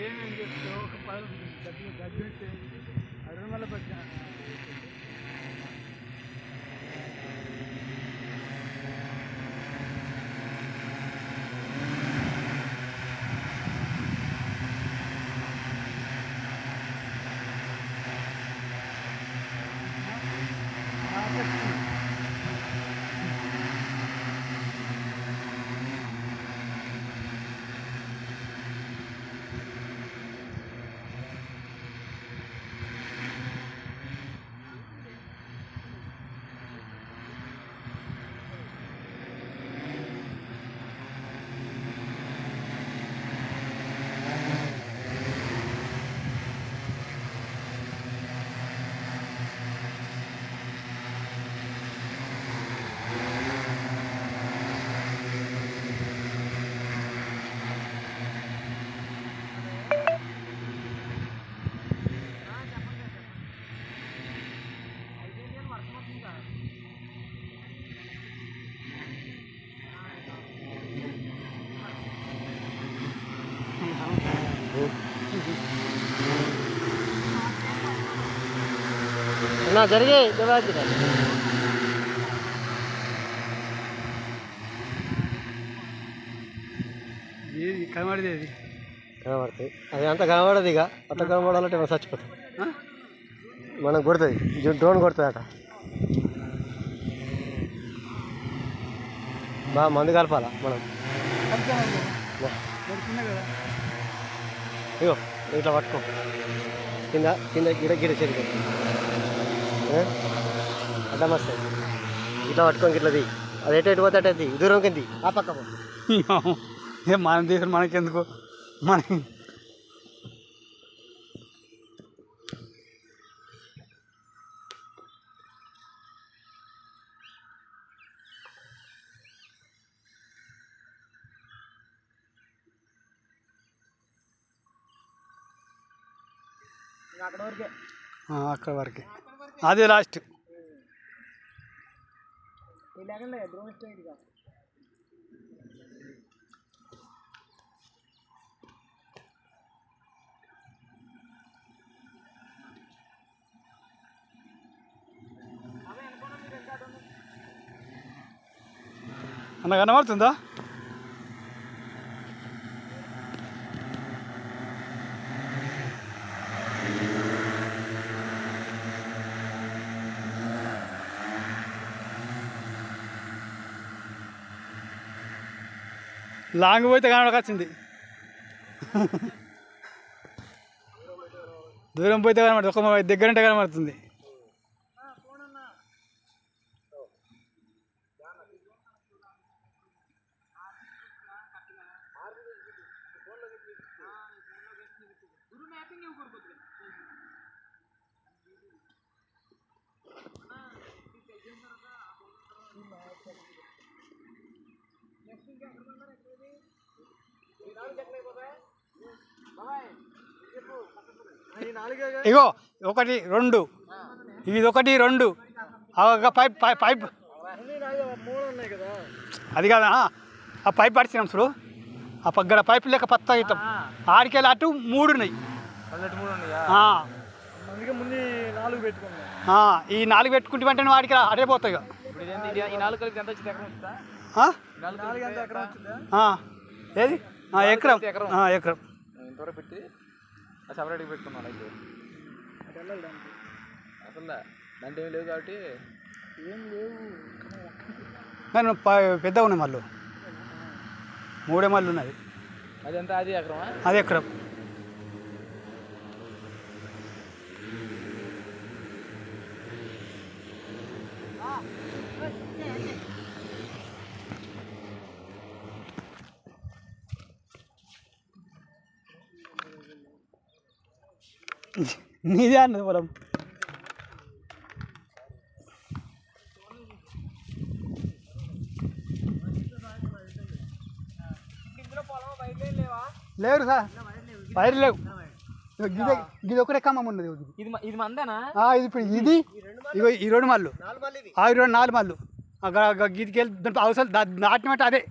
ఏమేం చెప్తావు ఒక పది గడ్డి ఉంటే అరుణ మళ్ళీ ना జరిగే జవాబు ఏది కనబడేది కనబడుతుంది అది అంత కనబడదు ఇక అట్లా కనబడాలంటే మనం చచ్చిపోతాం మనం కొడుతుంది డ్రోన్ కొడుతుంది అట బాగా మందు కలపాలా మనం ఇగో ఇట్లా పట్టుకో కింద కింద గిడ గిడ చెరుకు అడ్డం వస్తాయి ఇట్లా పట్టుకోని ఇట్లా దిగి అది ఎటు పోతే అటు దూరం కింది ఆ పక్క ఏం మనం తీసుకుని మనకెందుకు మనకి అక్కడ వరకే అదే లాస్ట్ అన్న కనబడుతుందా లాంగ్ పోతే కనబడకొచ్చింది దూరం పోతే కనబడుతుంది ఒక దగ్గరంటే కనబడుతుంది ఇగో 1 2 ఇది 1 2 పైప్ పైప్ అది కాదా ఆ పైప్ పడిచినాం చూడు ఆ పగ్గర పైపు లెక్క పత్త ఇట్లా ఆడికెళ్ళి అటు 3 ఉన్నాయి ఈ 4 పెట్టుకుంటే అంటే నువ్వు ఆడికి అడే పోతాయి ఏది ఎకరం ఎకరం పెట్టి సపరేట్గా పెట్టుకున్నాను అయితే అసలు దాంట్లో ఏం లేవు కాబట్టి ఏం లేవు కానీ పెద్దగా ఉన్నాయి మళ్ళు 3 మళ్ళు ఉన్నది అది ఎంత అది ఎకరమా అది ఎకరం నీదే అన్నది పొలం లేరు సార్ వైర్లు లేవు ఇది ఒకటే ఖమ్మం ఉన్నది ఇది మందేనా ఇది ఇప్పుడు ఇది ఇగో ఈ 2 మళ్ళు 4 మళ్ళు గీదికి వెళ్ళి దాంట్లో అవసరం నాటినట్టు అదే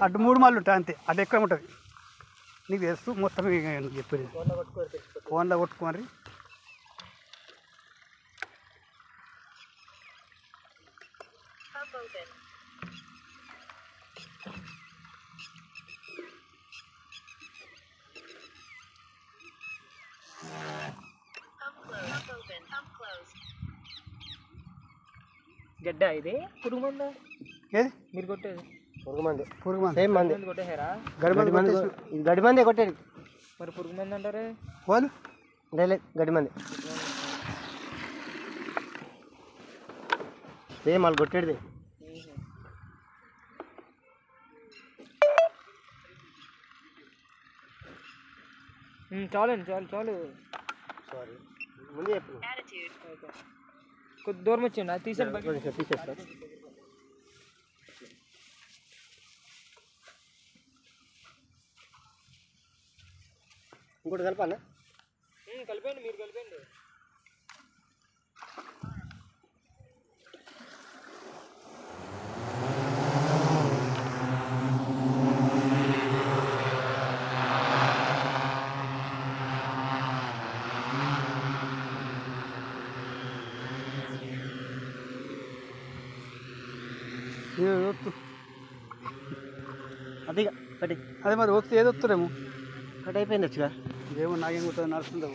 అటు 3 మళ్ళు ఉంటాయి అంతే అటు ఎక్కువ ఉంటుంది నీకు తెలుసు మొత్తం చెప్పేది ఫోన్లో కొట్టుకోండి. గడ్డ ఇది పురుగు మంద ఏది మీరు కొట్టేది పురుగు మంది సేమ్ మంది కొట్టేసారా? గడి మంది ఇది గడి మందే కొట్టేది. మరి పురుగు మంది అంటారే వాళ్ళు లేదు గడి మంది సేమ్ వాళ్ళు కొట్టేది. చాలండి చాలు సారీ ముందే చెప్పు. కొద్ది దూరం వచ్చిండి అది తీసాను తీసేస్తా. ఇంకోటి కలపాలా? కలిపండి మీరు కలిపండి. అది కటి అదే మరి వస్తే ఏది వస్తారేమో కట్ అయిపోయింది వచ్చుగా. ఏమో నాకేం గుర్తుంది నడుస్తుందో.